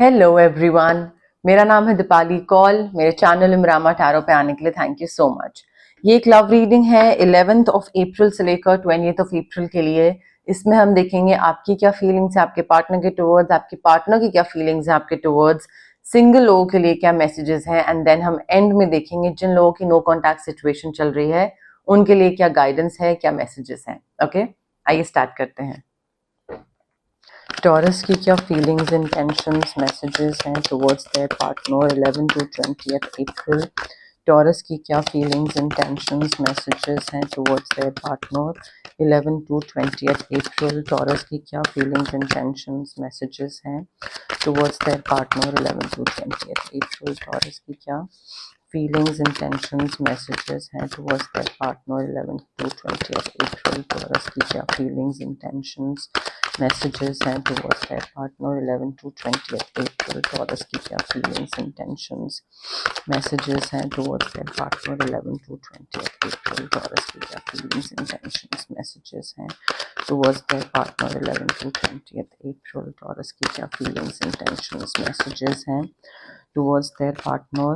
Hello everyone, मेरा नाम है दीपाली कौल। मेरे चैनल इमरामा टैरो पे आने के लिए थैंक यू सो मच। ये एक लव रीडिंग है 11th ऑफ अप्रैल से लेकर 20th ऑफ अप्रैल के लिए। इसमें हम देखेंगे आपकी क्या फीलिंग्स है आपके पार्टनर के टुवर्ड्स, आपके पार्टनर की क्या फीलिंग्स है आपके टुवर्ड्स, सिंगल लोगों के लिए क्या मैसेजेस हैं, एंड देन हम एंड में देखेंगे जिन लोगों की नो कॉन्टैक्ट सिचुएशन चल रही है उनके लिए क्या गाइडेंस है, क्या मैसेजेस हैं। ओके, आइए स्टार्ट करते हैं। टॉरस की क्या फीलिंग्स, इंटेंशंस, मैसेजेस हैं towards their partner 11 to 20th April. Taurus की क्या फीलिंग्स, इंटेंशंस, मैसेजेस हैं towards their partner 11 to 20th April. Taurus की क्या फीलिंग्स, इंटेंशंस, मैसेजेस हैं towards their partner 11 to 20th April. Taurus की क्या feelings, intentions, messages हैं towards their partner 11th to 20th April। Taurus की क्या feelings, intentions, messages हैं towards their partner 11th to 20th April। Taurus की क्या feelings, intentions, messages हैं towards their partner 11th to 20th April। Taurus की क्या feelings, intentions, messages हैं towards their partner 11th to 20th April। Taurus की क्या feelings, intentions, messages हैं towards their partner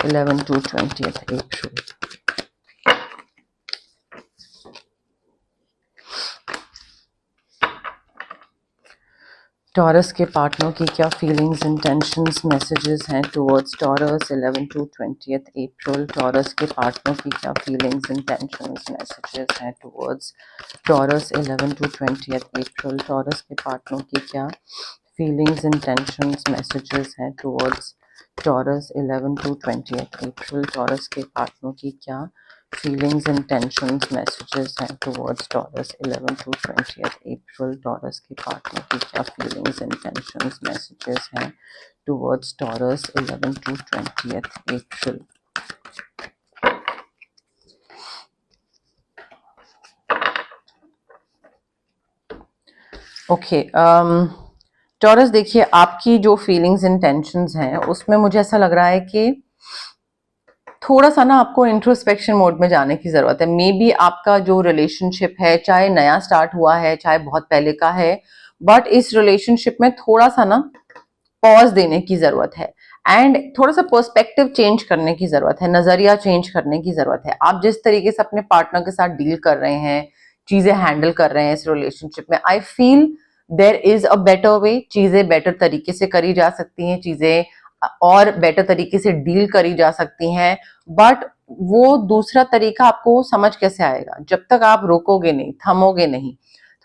11 to 20th April। Taurus के partner की क्या फीलिंग्स, इंटेंशंस, मैसेजेस हैं towards taurus 11 to 20th April। Taurus के partner की क्या फीलिंग्स, इंटेंशंस, मैसेजेस हैं towards taurus 11 to 20th April। Taurus के पार्टनर की क्या फीलिंग्स, इंटेंशंस, मैसेजेस हैं towards taurus 11 to 20th April। Taurus के पार्टनर की क्या फीलिंग्स, इंटेंशंस, मैसेजेस हैं towards taurus 11 to 20th April। Taurus के पार्टनर की क्या फीलिंग्स, इंटेंशंस, मैसेजेस हैं towards taurus 11 to 20th April। Okay, taurus देखिए, आपकी जो फीलिंग्स, इंटेंशंस हैं उसमें मुझे ऐसा लग रहा है कि थोड़ा सा ना आपको इंट्रोस्पेक्शन मोड में जाने की जरूरत है। मे बी आपका जो रिलेशनशिप है, चाहे नया स्टार्ट हुआ है चाहे बहुत पहले का है, बट इस रिलेशनशिप में थोड़ा सा ना पॉज देने की जरूरत है एंड थोड़ा सा पर्सपेक्टिव चेंज करने की जरूरत है, नजरिया चेंज करने की जरूरत है। आप जिस तरीके से अपने पार्टनर के साथ डील कर रहे हैं, चीजें हैंडल कर रहे हैं इस रिलेशनशिप में, I feel there is a better way. चीजें बेटर तरीके से करी जा सकती हैं, चीजें और बेटर तरीके से डील करी जा सकती हैं, बट वो दूसरा तरीका आपको समझ कैसे आएगा जब तक आप रोकोगे नहीं, थमोगे नहीं,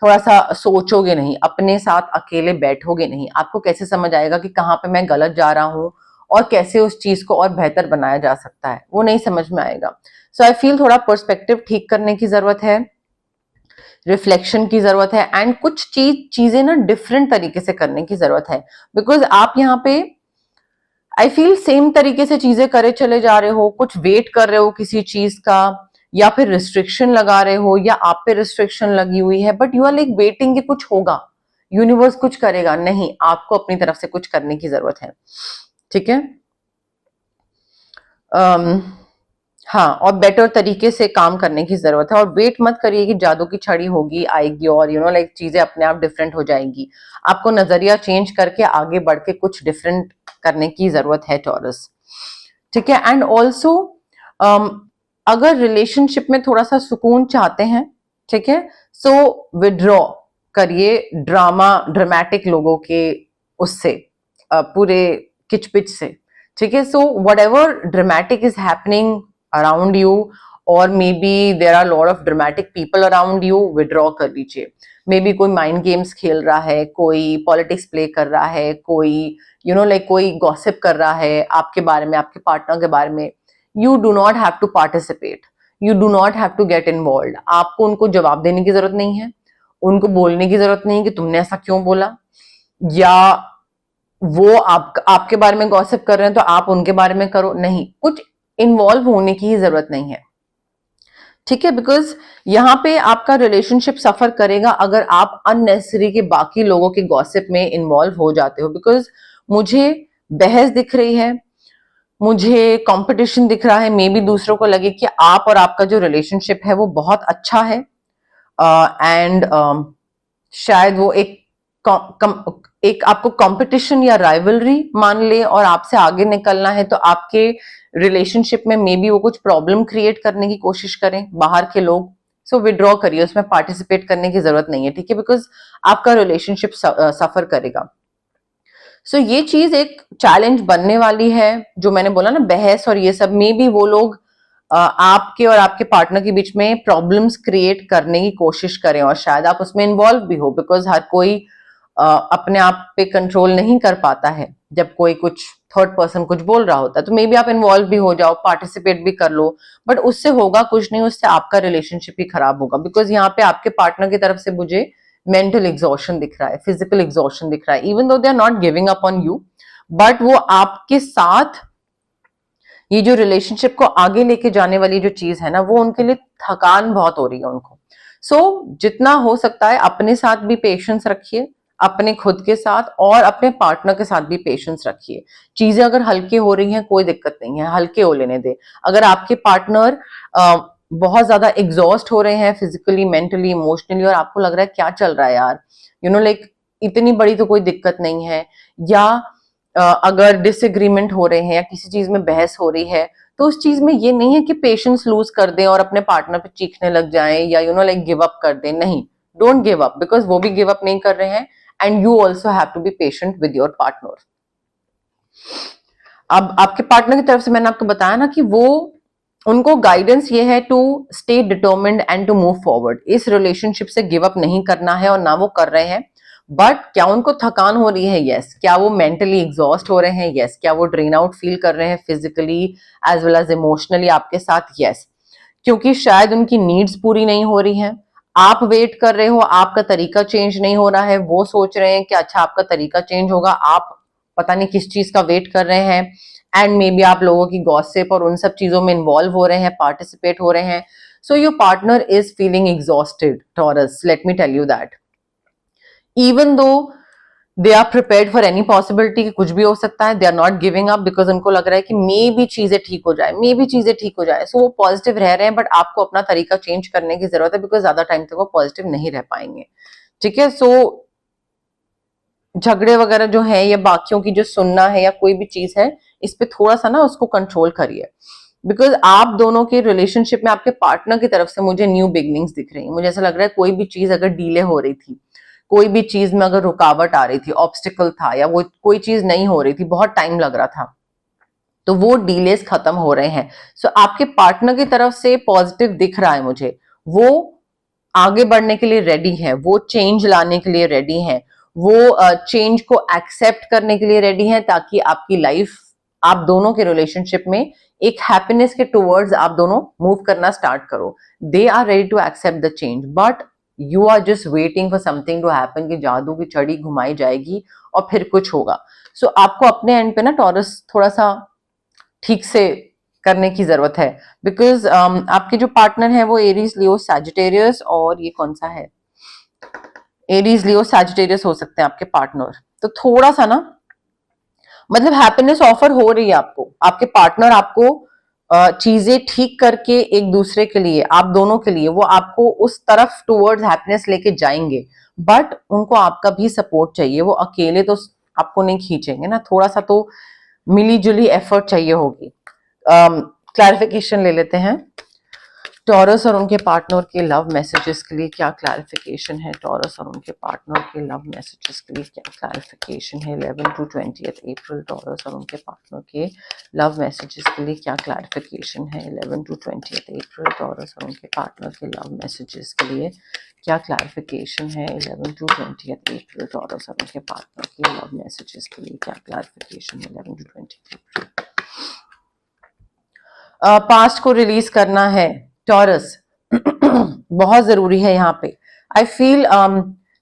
थोड़ा सा सोचोगे नहीं, अपने साथ अकेले बैठोगे नहीं। आपको कैसे समझ आएगा कि कहाँ पे मैं गलत जा रहा हूँ और कैसे उस चीज को और बेहतर बनाया जा सकता है, वो नहीं समझ में आएगा। सो आई फील थोड़ा पर्सपेक्टिव ठीक करने की जरूरत है, रिफ्लेक्शन की जरूरत है एंड कुछ चीजें ना डिफरेंट तरीके से करने की जरूरत है। बिकॉज आप यहाँ पे आई फील सेम तरीके से चीजें करे चले जा रहे हो, कुछ वेट कर रहे हो किसी चीज का, या फिर रिस्ट्रिक्शन लगा रहे हो, या आप पे रिस्ट्रिक्शन लगी हुई है, but you are like waiting कि कुछ होगा, यूनिवर्स कुछ करेगा। नहीं, आपको अपनी तरफ से कुछ करने की जरूरत है, ठीक है। हाँ, और बेटर तरीके से काम करने की जरूरत है, और वेट मत करिए कि जादू की छड़ी होगी, आएगी और लाइक चीजें अपने आप डिफरेंट हो जाएंगी। आपको नजरिया चेंज करके आगे बढ़ के कुछ डिफरेंट करने की जरूरत है टॉरस, ठीक है। एंड ऑल्सो अगर रिलेशनशिप में थोड़ा सा सुकून चाहते हैं, ठीक है, सो विड्रॉ करिए ड्रामेटिक लोगों के उससे, पूरे किचपिच से, ठीक है। So whatever dramatic is happening around you, और maybe there are lot of dramatic people around you, withdraw कर लीजिए। मे बी कोई माइंड गेम्स खेल रहा है, कोई पॉलिटिक्स प्ले कर रहा है, कोई लाइक कोई गॉसिप कर रहा है आपके बारे में, आपके पार्टनर के बारे में। You do not have to participate, you do not have to get involve. आपको उनको जवाब देने की जरूरत नहीं है, उनको बोलने की जरूरत नहीं है कि तुमने ऐसा क्यों बोला, या वो आपके बारे में गॉसिप कर रहे हैं तो आप उनके बारे में करो। नहीं, कुछ इन्वॉल्व होने की ही जरूरत नहीं है, ठीक है। बिकॉज यहाँ पे आपका रिलेशनशिप सफर करेगा अगर आप अननेसेसरी के बाकी लोगों के गॉसिप में इन्वॉल्व हो जाते हो। बिकॉज मुझे बहस दिख रही है, मुझे कंपटीशन दिख रहा है, मे बी दूसरों को लगे कि आप और आपका जो रिलेशनशिप है वो बहुत अच्छा है, एंड शायद वो एक एक आपको कंपटीशन या राइवलरी मान ले और आपसे आगे निकलना है, तो आपके रिलेशनशिप में मे बी वो कुछ प्रॉब्लम क्रिएट करने की कोशिश करें बाहर के लोग, सो विड्रॉ करिए, उसमें पार्टिसिपेट करने की जरूरत नहीं है, ठीक है, बिकॉज आपका रिलेशनशिप सफर करेगा। सो ये चीज एक चैलेंज बनने वाली है, जो मैंने बोला ना बहस और ये सब, मे बी वो लोग आपके और आपके पार्टनर के बीच में प्रॉब्लम्स क्रिएट करने की कोशिश करें और शायद आप उसमें इन्वॉल्व भी हो, बिकॉज हर कोई अपने आप पे कंट्रोल नहीं कर पाता है। जब कोई कुछ थर्ड पर्सन कुछ बोल रहा होता है तो मे बी आप इन्वॉल्व भी हो जाओ, पार्टिसिपेट भी कर लो, बट उससे होगा कुछ नहीं, उससे आपका रिलेशनशिप ही खराब होगा। बिकॉज यहाँ पे आपके पार्टनर की तरफ से मुझे मेंटल एग्जॉशन दिख रहा है, फिजिकल एग्जॉशन दिख रहा है, even though they are not giving up on you, but वो आपके साथ ये जो रिलेशनशिप को आगे लेके जाने वाली जो चीज है ना, वो उनके लिए थकान बहुत हो रही है उनको। सो जितना हो सकता है अपने साथ भी पेशेंस रखिए, अपने खुद के साथ और अपने पार्टनर के साथ भी पेशेंस रखिए। चीजें अगर हल्के हो रही हैं कोई दिक्कत नहीं है, हल्के हो लेने दे। अगर आपके पार्टनर बहुत ज्यादा एग्जॉस्ट हो रहे हैं फिजिकली, मेंटली, इमोशनली, और आपको लग रहा है क्या चल रहा है यार, यू नो लाइक इतनी बड़ी तो कोई दिक्कत नहीं है, या अगर डिसएग्रीमेंट हो रहे हैं या किसी चीज में बहस हो रही है, तो उस चीज में ये नहीं है कि पेशेंस लूज कर दें और अपने पार्टनर पे चीखने लग जाएं या you know like give up कर दें। नहीं, डोंट गिव अप, बिकॉज वो भी गिव अप नहीं कर रहे हैं, and you also have to be patient with your partner. अब आपके पार्टनर की तरफ से मैंने आपको बताया ना कि वो उनको गाइडेंस ये है to stay determined and to move forward. इस रिलेशनशिप से गिव अप नहीं करना है और ना वो कर रहे हैं। बट क्या उनको थकान हो रही है? यस। क्या वो मेंटली एग्जॉस्ट हो रहे हैं? यस। क्या वो ड्रेन आउट फील कर रहे हैं physically as well as emotionally आपके साथ? यस। क्योंकि शायद उनकी नीड्स पूरी नहीं हो रही हैं, आप वेट कर रहे हो, आपका तरीका चेंज नहीं हो रहा है, वो सोच रहे हैं कि अच्छा आपका तरीका चेंज होगा, आप पता नहीं किस चीज का वेट कर रहे हैं, एंड मे बी आप लोगों की गॉसिप और उन सब चीजों में इन्वॉल्व हो रहे हैं, पार्टिसिपेट हो रहे हैं। So your partner is feeling exhausted, Taurus, let me tell you that. Even though they are prepared for any possibility कि कुछ भी हो सकता है, they are not giving up, because उनको लग रहा है कि मे भी चीजें ठीक हो जाए, मे भी चीजें ठीक हो जाए। सो वो पॉजिटिव रह रहे हैं, बट आपको अपना तरीका चेंज करने की जरूरत है, बिकॉज ज्यादा टाइम तक वो पॉजिटिव नहीं रह पाएंगे, ठीक है। सो झगड़े वगैरह जो है या बाकियों की जो सुनना है या कोई भी चीज है, इस पे थोड़ा सा ना उसको कंट्रोल करिए, बिकॉज आप दोनों के रिलेशनशिप में आपके पार्टनर की तरफ से मुझे न्यू बिगनिंग्स दिख रही है। मुझे ऐसा लग रहा है कोई भी चीज अगर डिले हो रही थी, कोई भी चीज में अगर रुकावट आ रही थी, ऑब्स्टिकल था, या वो कोई चीज नहीं हो रही थी, बहुत टाइम लग रहा था, तो वो डीलेस खत्म हो रहे हैं। सो आपके पार्टनर की तरफ से पॉजिटिव दिख रहा है मुझे, वो आगे बढ़ने के लिए रेडी है, वो चेंज लाने के लिए रेडी है, वो चेंज को एक्सेप्ट करने के लिए रेडी है, ताकि आपकी लाइफ, आप दोनों के रिलेशनशिप में एक हैप्पीनेस के टुवर्ड्स आप दोनों मूव करना स्टार्ट करो। They are ready to accept the change, but you are just waiting for something to happen, कि जादू की छड़ी घुमाई जाएगी और फिर कुछ होगा। सो आपको अपने एंड पे ना टॉरस थोड़ा सा ठीक से करने की जरूरत है, बिकॉज आपके जो पार्टनर है वो एरीज, लियो, सैजिटेरियस, और ये कौन सा है, एरीज, लियो, सैजिटेरियस हो सकते हैं आपके पार्टनर। तो थोड़ा सा ना मतलब हैप्पीनेस ऑफर हो रही है आपको, आपके पार्टनर आपको चीजें ठीक करके एक दूसरे के लिए, आप दोनों के लिए, वो आपको उस तरफ टुवर्ड्स हैप्पीनेस लेके जाएंगे, बट उनको आपका भी सपोर्ट चाहिए। वो अकेले तो आपको नहीं खींचेंगे ना, थोड़ा सा तो मिली जुली एफर्ट चाहिए होगी। क्लैरिफिकेशन ले लेते हैं। टॉरस और उनके पार्टनर के लव मैसेजेस के लिए क्या क्लैरिफिकेशन है? टॉरस और उनके पार्टनर के लव मैसेजेस के लिए क्या क्लैरिफिकेशन है? 11 to 20th अप्रैल, टॉरस और उनके पार्टनर के लव मैसेजेस के लिए क्या क्लैरिफिकेशन है? 11 to 20th अप्रैल, टॉरस और उनके पार्टनर के लव मैसेजेस के लिए क्या क्लैरिफिकेशन है? 11 to 20th अप्रैल, टॉरस और उनके पार्टनर के लव मैसेजेस के लिए क्या क्लैरिफिकेशन है? 11 to 20th अप्रैल। पास्ट को रिलीज करना है टॉरस, बहुत जरूरी है यहाँ पे। आई फील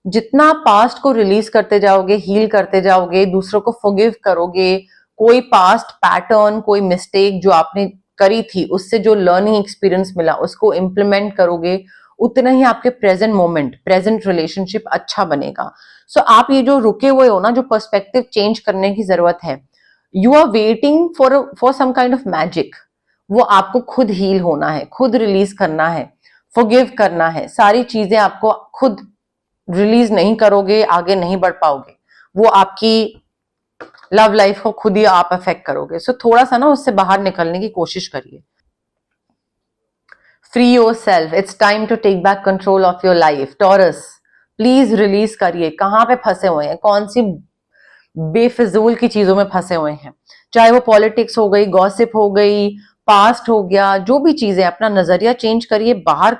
जितना पास्ट को रिलीज करते जाओगे, हील करते जाओगे, दूसरों को फॉरगिव करोगे, कोई पास्ट पैटर्न, कोई मिस्टेक जो आपने करी थी, उससे जो लर्निंग एक्सपीरियंस मिला उसको इम्प्लीमेंट करोगे, उतना ही आपके प्रेजेंट मोमेंट, प्रेजेंट रिलेशनशिप अच्छा बनेगा। सो आप ये जो रुके हुए हो ना, जो पर्सपेक्टिव चेंज करने की जरूरत है, you are waiting for some kind of magic. वो आपको खुद हील होना है, खुद रिलीज करना है, फॉरगिव करना है, सारी चीजें आपको खुद रिलीज नहीं करोगे आगे नहीं बढ़ पाओगे, वो आपकी लव लाइफ को खुद ही आप अफेक्ट करोगे। सो थोड़ा सा ना उससे बाहर निकलने की कोशिश करिए। Free yourself, it's time to take back control of your life. Taurus please release करिए। कहां पे फंसे हुए हैं, कौन सी बेफिजूल की चीजों में फंसे हुए हैं, चाहे वो पॉलिटिक्स हो गई, गॉसिप हो गई, पास्ट हो गया, जो भी चीजें, अपना नजरिया चेंज करिए, बाहर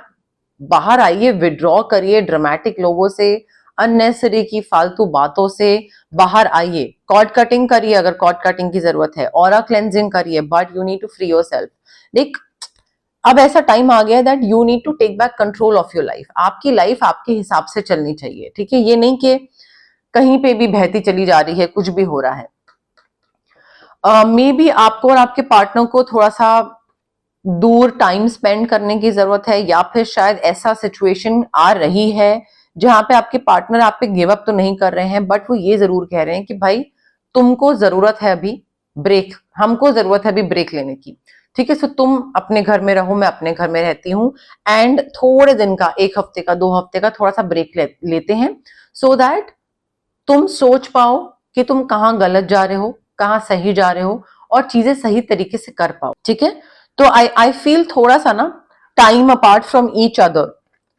बाहर आइए, विड्रॉ करिए ड्रामेटिक लोगों से, अननेसेसरी की फालतू बातों से बाहर आइए। कॉर्ड कटिंग करिए अगर कॉर्ड कटिंग की जरूरत है, ऑरा क्लेंजिंग करिए, but you need to free yourself. देख, अब ऐसा टाइम आ गया है that you need to take back control of your life. आपकी लाइफ आपके हिसाब से चलनी चाहिए, ठीक है? ये नहीं कि कहीं पे भी बहती चली जा रही है, कुछ भी हो रहा है। मे बी आपको और आपके पार्टनर को थोड़ा सा दूर टाइम स्पेंड करने की जरूरत है, या फिर शायद ऐसा सिचुएशन आ रही है जहां पे आपके पार्टनर आप पे गिव अप तो नहीं कर रहे हैं, बट वो ये जरूर कह रहे हैं कि भाई तुमको जरूरत है अभी ब्रेक, हमको जरूरत है अभी ब्रेक लेने की, ठीक है? सो तुम अपने घर में रहो, मैं अपने घर में रहती हूँ, एंड थोड़े दिन का, 1 हफ्ते का, 2 हफ्ते का थोड़ा सा ब्रेक लेते हैं, सो दैट तुम सोच पाओ कि तुम कहाँ गलत जा रहे हो, कहाँ सही जा रहे हो, और चीजें सही तरीके से कर पाओ, ठीक है? तो आई फील थोड़ा सा ना time apart from each other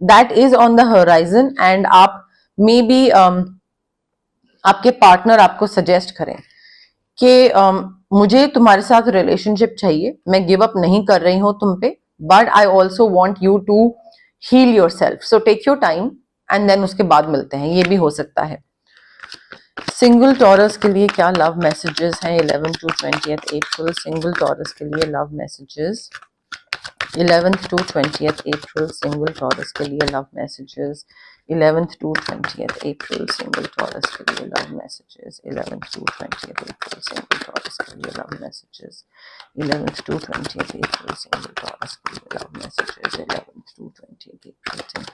that is on the horizon, and आप मे बी आपके पार्टनर आपको सजेस्ट करें कि मुझे तुम्हारे साथ रिलेशनशिप चाहिए, मैं गिव अप नहीं कर रही हूं तुम पे, but I also want you to heal yourself, so take your time and then उसके बाद मिलते हैं, ये भी हो सकता है। सिंगल टॉरस के लिए क्या लव मैसेजेस हैं 11 to 20th April? Single taurus के लिए love messages 11th to 20th April, single taurus के लिए love messages 11th to 20th April, single taurus के लिए love messages 11th to 20th April, single taurus के लिए love messages 11th to 20th April, single taurus के लिए love messages 11th to 20th April,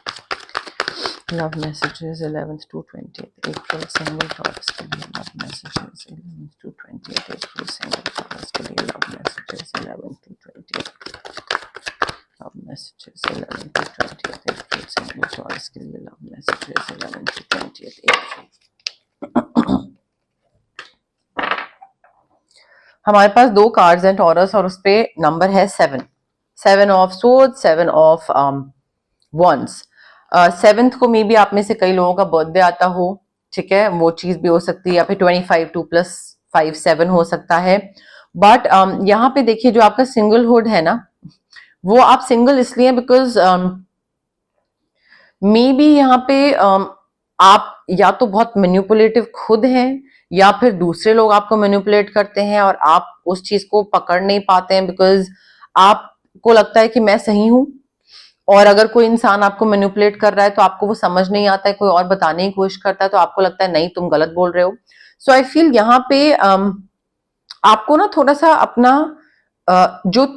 love messages 11th to 20th April, single Taurus के लिए love messages 11th to 20th April, single Taurus के लिए love messages 11th to 20th love messages 11th to 20th April, single Taurus के लिए love messages 11th to 20th April। हमारे पास 2 cards हैं taurus, और उस पे नंबर है 7 of swords, 7 of wands। 7th को मे बी आप में से कई लोगों का बर्थडे आता हो, ठीक है? वो चीज भी हो सकती है, या फिर 25 2 + 5 7 हो सकता है। बट यहाँ पे देखिए, जो आपका सिंगलहुड है ना, वो आप सिंगल इसलिए बिकॉज मे बी यहाँ पे आप या तो बहुत मैनिपुलेटिव खुद हैं, या फिर दूसरे लोग आपको मैनिपुलेट करते हैं और आप उस चीज को पकड़ नहीं पाते हैं, बिकॉज आपको लगता है कि मैं सही हूं, और अगर कोई इंसान आपको मैनिपुलेट कर रहा है तो आपको वो समझ नहीं आता है, कोई और बताने की कोशिश करता है तो आपको लगता है नहीं तुम गलत बोल रहे हो। सो आई फील यहाँ पे आपको ना थोड़ा सा अपना जो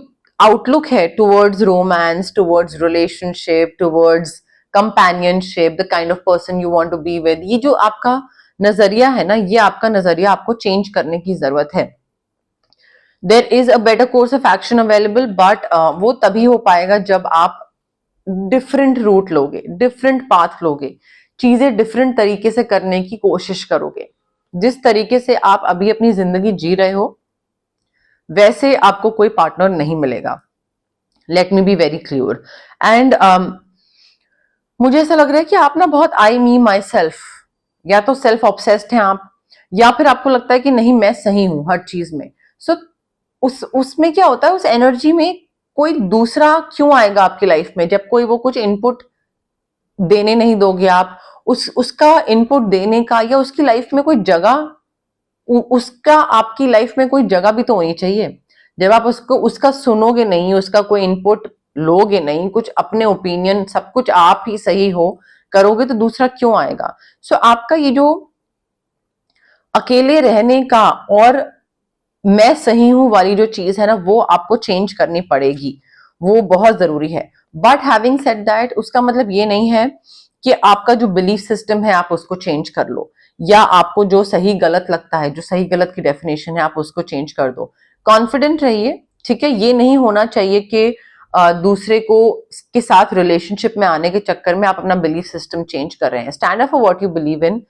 आउटलुक है towards romance, towards relationship, towards companionship, the kind of person you want to be with, ये जो आपका नजरिया है ना, ये आपका नजरिया आपको चेंज करने की जरूरत है। There is a better course of action available, but वो तभी हो पाएगा जब आप डिफरेंट रूट लोगे, डिफरेंट पाथ लोगे, चीजें डिफरेंट तरीके से करने की कोशिश करोगे। जिस तरीके से आप अभी अपनी जिंदगी जी रहे हो वैसे आपको कोई पार्टनर नहीं मिलेगा। Let me be very clear. And मुझे ऐसा लग रहा है कि आप ना बहुत आई मी माई सेल्फ, या तो सेल्फ ऑब्सेस्ड हैं आप, या फिर आपको लगता है कि नहीं मैं सही हूं हर चीज में। सो उसमें क्या होता है, उस एनर्जी में कोई दूसरा क्यों आएगा आपकी लाइफ में, जब कोई वो कुछ इनपुट देने नहीं दोगे आप, उसका इनपुट देने का या उसकी लाइफ में कोई जगह, उसका आपकी लाइफ में कोई जगह भी तो होनी चाहिए। जब आप उसको उसका सुनोगे नहीं, उसका कोई इनपुट लोगे नहीं, कुछ अपने ओपिनियन सब कुछ आप ही सही हो करोगे, तो दूसरा क्यों आएगा? सो आपका ये जो अकेले रहने का और मैं सही हूं वाली जो चीज है ना, वो आपको चेंज करनी पड़ेगी, वो बहुत जरूरी है। बट हैविंग सेड दैट, उसका मतलब ये नहीं है कि आपका जो बिलीफ सिस्टम है आप उसको चेंज कर लो, या आपको जो सही गलत लगता है, जो सही गलत की डेफिनेशन है, आप उसको चेंज कर दो। कॉन्फिडेंट रहिए, ठीक है? ये नहीं होना चाहिए कि दूसरे को के साथ रिलेशनशिप में आने के चक्कर में आप अपना बिलीफ सिस्टम चेंज कर रहे हैं। Stand up for what you believe in.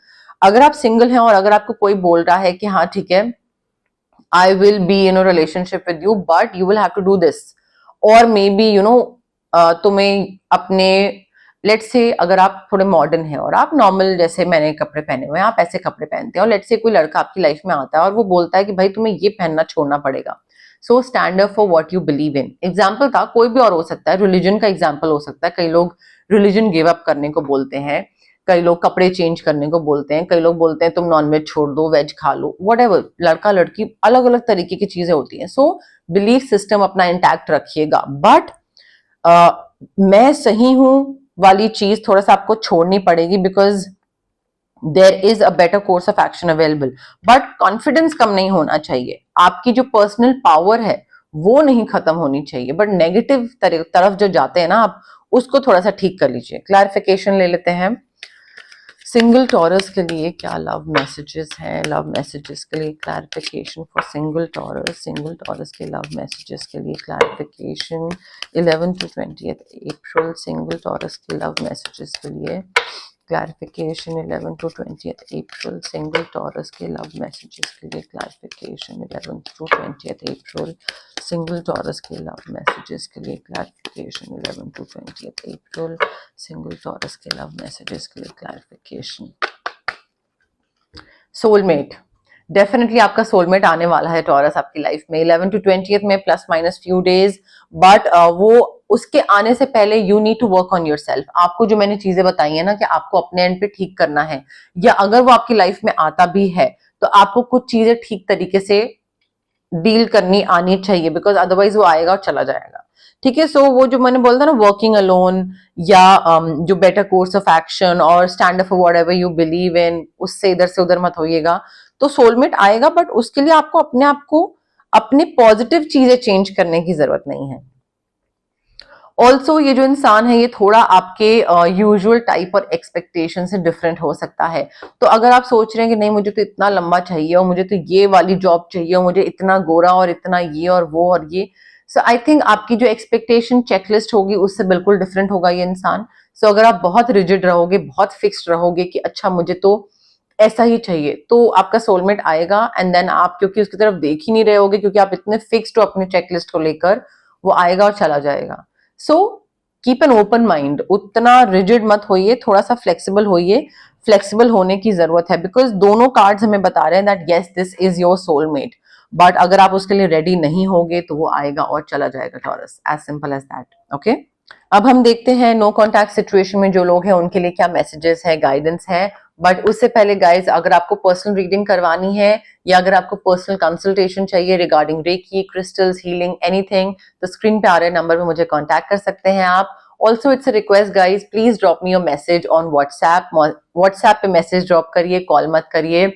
अगर आप सिंगल हैं और अगर आपको कोई बोल रहा है कि हाँ ठीक है, I will be in a relationship with you but you will have to do this, और मे बी तुम्हें अपने, लेट्स से अगर आप थोड़े मॉडर्न हैं और आप नॉर्मल जैसे मैंने कपड़े पहने हुए हैं आप ऐसे कपड़े पहनते हैं, और लेट्स से कोई लड़का आपकी लाइफ में आता है और वो बोलता है कि भाई तुम्हें ये पहनना छोड़ना पड़ेगा। So stand up for what you believe in. Example था, कोई भी और हो सकता है, रिलीजन का एग्जाम्पल हो सकता है। कई लोग रिलीजन गिव अप करने को बोलते हैं, कई लोग कपड़े चेंज करने को बोलते हैं, कई लोग बोलते हैं तुम नॉनवेज छोड़ दो, वेज खा लो, व्हाटएवर। लड़का लड़की अलग अलग तरीके की चीजें होती हैं। सो बिलीफ सिस्टम अपना इंटैक्ट रखिएगा, बट मैं सही हूं वाली चीज थोड़ा सा आपको छोड़नी पड़ेगी, because there is a better course of action available. But confidence कम नहीं होना चाहिए, आपकी जो पर्सनल पावर है वो नहीं खत्म होनी चाहिए, बट नेगेटिव तरफ जो जाते हैं ना आप, उसको थोड़ा सा ठीक कर लीजिए। क्लैरिफिकेशन ले लेते हैं। सिंगल टॉरस के लिए क्या लव मैसेजेस हैं? लव मैसेजेस के लिए clarification for single taurus. Single taurus के लव मैसेजेस के लिए clarification 11 to 20 April. Single taurus के लव मैसेजेस के लिए clarification 11 to 20 April. Single taurus के लव मैसेजेस के लिए clarification 11 to 20 April. Single taurus के लव मैसेजेस के लिए clarification 11 to 20 April. Single taurus के लव मैसेजेस के लिए क्लैरिफिकेशन। सोलमेट, डेफिनेटली आपका सोलमेट आने वाला है टॉरस आपकी लाइफ में 11 to 20 में, plus minus few days, but वो उसके आने से पहले you need to work on yourself. आपको जो मैंने चीजें बताई है ना कि आपको अपने एंड पे ठीक करना है, या अगर वो आपकी लाइफ में आता भी है तो आपको कुछ चीजें ठीक तरीके से डील करनी आनी चाहिए, बिकॉज अदरवाइज वो आएगा और चला जाएगा। ठीक है, सो वो जो मैंने बोला था ना, वर्किंग अलोन, या जो बेटर कोर्स ऑफ एक्शन और stand up for whatever you believe in, उससे इधर से उधर मत होइएगा। तो सोलमेट आएगा, बट उसके लिए आपको अपने आप को, अपने पॉजिटिव चीजें चेंज करने की जरूरत नहीं है। ऑल्सो ये जो इंसान है ये थोड़ा आपके यूजुअल टाइप और एक्सपेक्टेशन से डिफरेंट हो सकता है। तो अगर आप सोच रहे हैं कि नहीं मुझे तो इतना लंबा चाहिए और मुझे तो ये वाली जॉब चाहिए और मुझे इतना गोरा और इतना ये और वो और ये, सो आई थिंक आपकी जो एक्सपेक्टेशन चेकलिस्ट होगी उससे बिल्कुल डिफरेंट होगा ये इंसान। सो अगर आप बहुत रिजिड रहोगे, बहुत फिक्स्ड रहोगे कि अच्छा मुझे तो ऐसा ही चाहिए, तो आपका सोलमेट आएगा, एंड देन आप क्योंकि उसकी तरफ देख ही नहीं रहे होगे, क्योंकि आप इतने फिक्स्ड हो अपने चेकलिस्ट को लेकर, वो आएगा और चला जाएगा। So keep an open mind, उतना रिजिड मत होइए, थोड़ा सा फ्लेक्सिबल होइए। फ्लेक्सिबल होने की जरूरत है, बिकॉज दोनों कार्ड्स हमें बता रहे हैं that yes this is your soulmate, but अगर आप उसके लिए रेडी नहीं होगे तो वो आएगा और चला जाएगा Taurus, as simple as that. Okay, अब हम देखते हैं नो कॉन्टैक्ट सिचुएशन में जो लोग हैं उनके लिए क्या मैसेजेस है, गाइडेंस है। बट उससे पहले गाइज, अगर आपको पर्सनल रीडिंग करवानी है या अगर आपको पर्सनल कंसल्टेशन चाहिए regarding reiki, crystals, healing, anything, तो स्क्रीन पे आ रहे नंबर पे मुझे कांटेक्ट कर सकते हैं आप। Also it's a request guys, please drop me your message on WhatsApp. WhatsApp पे मैसेज ड्रॉप करिए, कॉल मत करिए।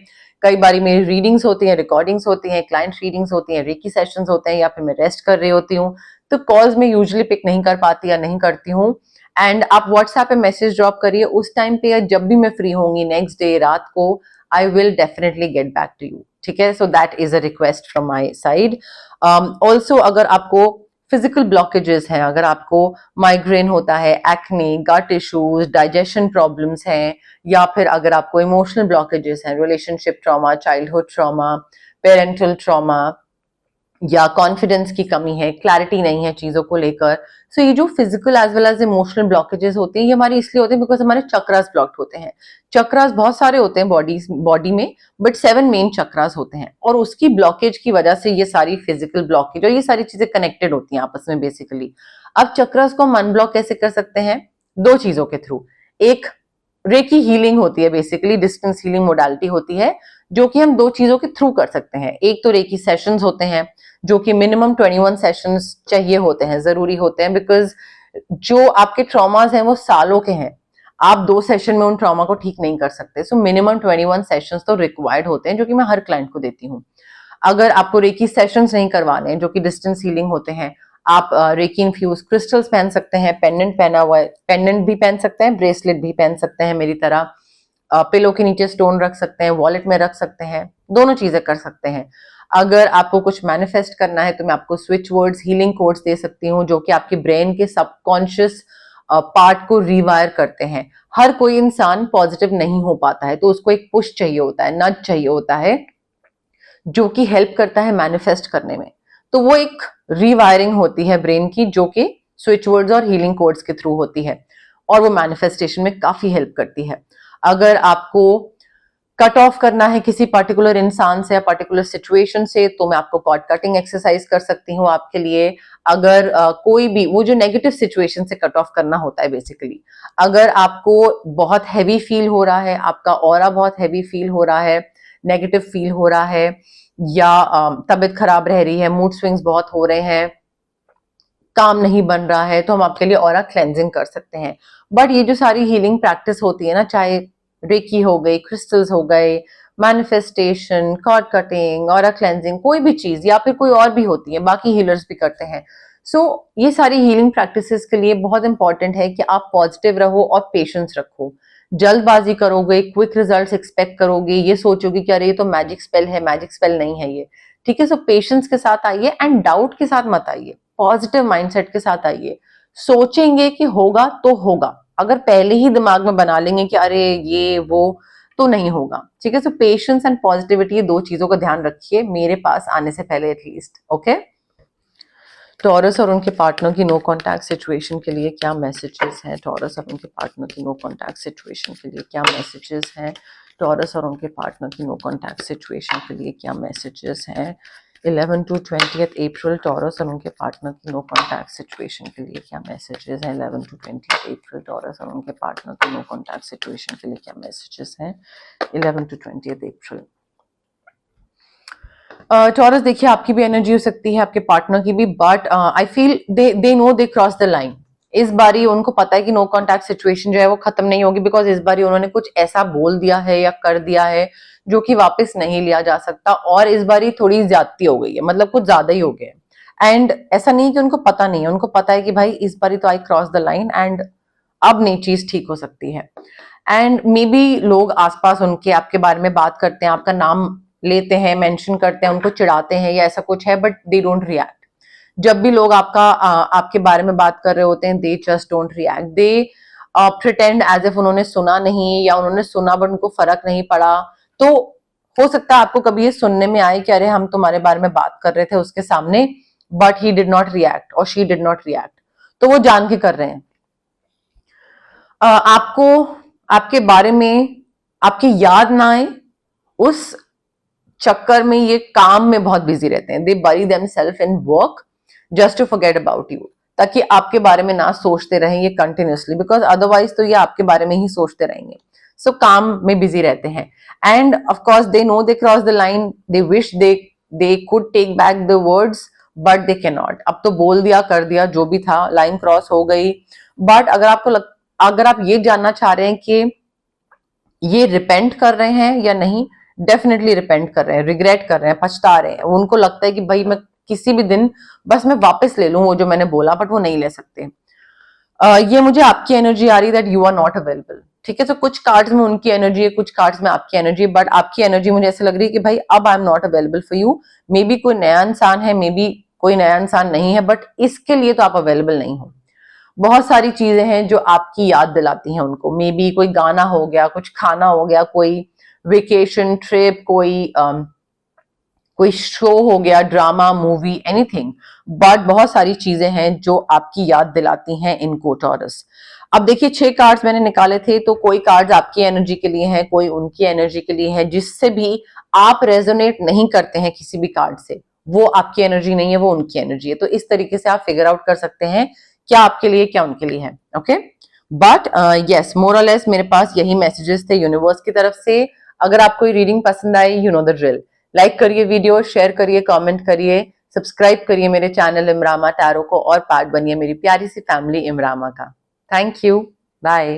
कई बारी मेरी रीडिंग्स होती हैं, रिकॉर्डिंग्स होती हैं, क्लाइंट रीडिंग्स होती हैं, रेकी सेशंस होते हैं, या फिर मैं रेस्ट कर रही होती हूँ, तो कॉल्स में यूजुअली पिक नहीं कर पाती या नहीं करती हूँ। एंड आप व्हाट्सएप पे मैसेज ड्रॉप करिए उस टाइम पे, या जब भी मैं फ्री होंगी नेक्स्ट डे रात को, I will definitely get back to you. ठीक है, so that is a request from my side. Also अगर आपको फिजिकल ब्लॉकेजेस हैं, अगर आपको माइग्रेन होता है, एक्ने, गट इश्यूज, डाइजेशन प्रॉब्लम्स हैं, या फिर अगर आपको इमोशनल ब्लॉकेजेस हैं, relationship trauma, childhood trauma, parental trauma, या कॉन्फिडेंस की कमी है, क्लैरिटी नहीं है चीजों को लेकर, सो ये जो physical as well as emotional blockages होते हैं ये हमारे इसलिए होते हैं बिकॉज हमारे चक्रास ब्लॉक्ड होते हैं। चक्रास बहुत सारे होते हैं बॉडी में, बट 7 मेन चक्रास होते हैं, और उसकी ब्लॉकेज की वजह से ये सारी फिजिकल ब्लॉकेज और ये सारी चीजें कनेक्टेड होती हैं आपस में बेसिकली। अब चक्रास को हम अनब्लॉक कैसे कर सकते हैं? 2 चीजों के थ्रू। एक रेकी हीलिंग होती है, बेसिकली डिस्टेंस हीलिंग मोडालिटी होती है, जो कि हम 2 चीजों के थ्रू कर सकते हैं। एक तो रेकी सेशंस होते हैं जो कि मिनिमम 21 सेशंस चाहिए होते हैं, जरूरी होते हैं, बिकॉज जो आपके ट्रॉमास हैं वो सालों के हैं, आप 2 सेशन में उन ट्रॉमा को ठीक नहीं कर सकते। सो मिनिमम 21 सेशंस तो रिक्वायर्ड होते हैं, जो कि मैं हर क्लाइंट को देती हूँ। अगर आपको रेकी सेशंस नहीं करवाने हैं जो कि डिस्टेंस हीलिंग होते हैं, आप रेकी इन्फ्यूज क्रिस्टल्स पहन सकते हैं, पेंडेंट पहना हुआ है, पेंडेंट भी पहन सकते हैं, ब्रेसलेट भी पहन सकते हैं मेरी तरह, पिलो के नीचे स्टोन रख सकते हैं, वॉलेट में रख सकते हैं, दोनों चीजें कर सकते हैं। अगर आपको कुछ मैनिफेस्ट करना है तो मैं आपको स्विच वर्ड्स, हीलिंग कोड्स दे सकती हूँ जो कि आपके ब्रेन के सबकॉन्शियस पार्ट को रिवायर करते हैं। हर कोई इंसान पॉजिटिव नहीं हो पाता है, तो उसको एक पुश चाहिए होता है, नज चाहिए होता है, जो कि हेल्प करता है मैनिफेस्ट करने में। तो वो एक रीवायरिंग होती है ब्रेन की, जो कि स्विच वर्ड्स और हीलिंग कोड्स के थ्रू होती है, और वो मैनिफेस्टेशन में काफी हेल्प करती है। अगर आपको कट ऑफ करना है किसी पर्टिकुलर इंसान से या पर्टिकुलर सिचुएशन से, तो मैं आपको कॉर्ड कटिंग एक्सरसाइज कर सकती हूँ आपके लिए। अगर कोई भी वो जो नेगेटिव सिचुएशन से कट ऑफ करना होता है बेसिकली, अगर आपको बहुत हैवी फील हो रहा है, आपका ऑरा बहुत हैवी फील हो रहा है, नेगेटिव फील हो रहा है, या तबीयत खराब रह रही है, मूड स्विंग्स बहुत हो रहे हैं, काम नहीं बन रहा है, तो हम आपके लिए ऑरा क्लेंजिंग कर सकते हैं। बट ये जो सारी हीलिंग प्रैक्टिस होती है ना, चाहे रेकी हो गई, क्रिस्टल्स हो गए, manifestation, cord cutting, aura cleansing, कोई भी चीज, या फिर कोई और भी होती है, बाकी हीलर्स भी करते हैं। सो ये सारी हीलिंग प्रैक्टिसेस के लिए बहुत इंपॉर्टेंट है कि आप पॉजिटिव रहो और पेशेंस रखो। जल्दबाजी करोगे, क्विक रिजल्ट्स एक्सपेक्ट करोगे, ये सोचोगे कि अरे ये तो मैजिक स्पेल है, मैजिक स्पेल नहीं है ये, ठीक है। सो पेशेंस के साथ आइए एंड डाउट के साथ मत आइए, पॉजिटिव माइंडसेट के साथ आइए। सोचेंगे कि होगा तो होगा, अगर पहले ही दिमाग में बना लेंगे कि अरे ये वो, तो नहीं होगा, ठीक है। सो पेशेंस एंड पॉजिटिविटी, ये दो चीजों का ध्यान रखिए मेरे पास आने से पहले एटलीस्ट, ओके। टॉरस और उनके पार्टनर की नो कॉन्टैक्ट सिचुएशन के लिए क्या मैसेजेस हैं? टॉरस और उनके पार्टनर की नो कॉन्टैक्ट सिचुएशन के लिए क्या मैसेजेस हैं? टॉरस और उनके पार्टनर की नो कॉन्टैक्ट सिचुएशन के लिए क्या मैसेजेस हैं? 11 to 20th अप्रैल, टॉरस और उनके पार्टनर की नो कॉन्टैक्ट सिचुएशन के लिए क्या मैसेजेस हैं? 11 to 20th अप्रैल, टॉरस और उनके पार्टनर की नो कॉन्टैक्ट सिचुएशन के लिए क्या मैसेजेस हैं? 11 to 20th अप्रैल। टॉरस, देखिए आपकी भी एनर्जी हो सकती है, आपके पार्टनर की भी, but I feel they know they cross the line. इस बारी उनको पता है कि नो कॉन्टैक्ट सिचुएशन जो है वो खत्म नहीं होगी, बिकॉज इस बारी उन्होंने कुछ ऐसा बोल दिया है या कर दिया है जो कि वापस नहीं लिया जा सकता, और इस बारी थोड़ी ज्यादती हो गई है, मतलब कुछ ज्यादा ही हो गया। एंड ऐसा नहीं कि उनको पता नहीं है, उनको पता है कि भाई इस बारी तो आई क्रॉस द लाइन एंड अब नहीं चीज ठीक हो सकती है। एंड मे बी लोग आसपास उनके आपके बारे में बात करते हैं, आपका नाम लेते हैं, मेंशन करते हैं, उनको चिढ़ाते हैं या ऐसा कुछ है, बट दे डोंट रिएक्ट। जब भी लोग आपके बारे में बात कर रहे होते हैं, they just don't react, they pretend as if उन्होंने सुना नहीं, या उन्होंने सुना बट उनको फर्क नहीं पड़ा। तो हो सकता है आपको कभी ये सुनने में आए कि अरे हम तुम्हारे बारे में बात कर रहे थे उसके सामने, but he did not react और शी डिड नॉट रिएक्ट, तो वो जान के कर रहे हैं। आपको आपके बारे में आपकी याद ना आए, उस चक्कर में ये काम में बहुत बिजी रहते हैं। They bury themselves in work just to forget about you, ताकि आपके बारे में ना सोचते रहें ये कंटिन्यूसली, बिकॉज अदरवाइज तो ये आपके बारे में ही सोचते रहेंगे। सो काम में बिजी रहते हैं, and of course they know they cross the line, they wish they could take back the words, but they can not. अब तो बोल दिया, कर दिया, जो भी था, लाइन क्रॉस हो गई। बट अगर आप ये जानना चाह रहे हैं कि ये रिपेंट कर रहे हैं या नहीं, डेफिनेटली रिपेंट कर रहे हैं, रिग्रेट कर रहे हैं, पछता रहे हैं। उनको लगता है कि भाई मैं किसी भी दिन बस मैं वापस ले लूं वो जो मैंने बोला, बट वो नहीं ले सकते। ये मुझे आपकी एनर्जी आ रही है that you are not available, ठीक है। तो कुछ कार्ड्स में उनकी एनर्जी है, कुछ कार्ड्स में आपकी एनर्जी है, बट आपकी एनर्जी मुझे ऐसे लग रही है कि भाई अब I am not available for you. May be कोई नया इंसान है, मे बी कोई नया इंसान नहीं है, बट इसके लिए तो आप अवेलेबल नहीं हो। बहुत सारी चीजें हैं जो आपकी याद दिलाती हैं उनको, मे बी कोई गाना हो गया, कुछ खाना हो गया, कोई वेकेशन ट्रिप, कोई शो हो गया, ड्रामा, मूवी, एनीथिंग। बट बहुत सारी चीजें हैं जो आपकी याद दिलाती हैं इनको, टॉरस। अब देखिए 6 कार्ड्स मैंने निकाले थे, तो कोई कार्ड्स आपकी एनर्जी के लिए हैं, कोई उनकी एनर्जी के लिए है। जिससे भी आप रेजोनेट नहीं करते हैं किसी भी कार्ड से, वो आपकी एनर्जी नहीं है, वो उनकी एनर्जी है। तो इस तरीके से आप फिगर आउट कर सकते हैं क्या आपके लिए, क्या उनके लिए है, ओके। बट यस, मोर और लेस मेरे पास यही मैसेजेस थे यूनिवर्स की तरफ से। अगर आपको ये रीडिंग पसंद आई, you know the drill, like करिए वीडियो, शेयर करिए, कमेंट करिए, सब्सक्राइब करिए मेरे चैनल इमरामा टैरो को, और पार्ट बनिए मेरी प्यारी सी फैमिली इमरामा का। Thank you, bye.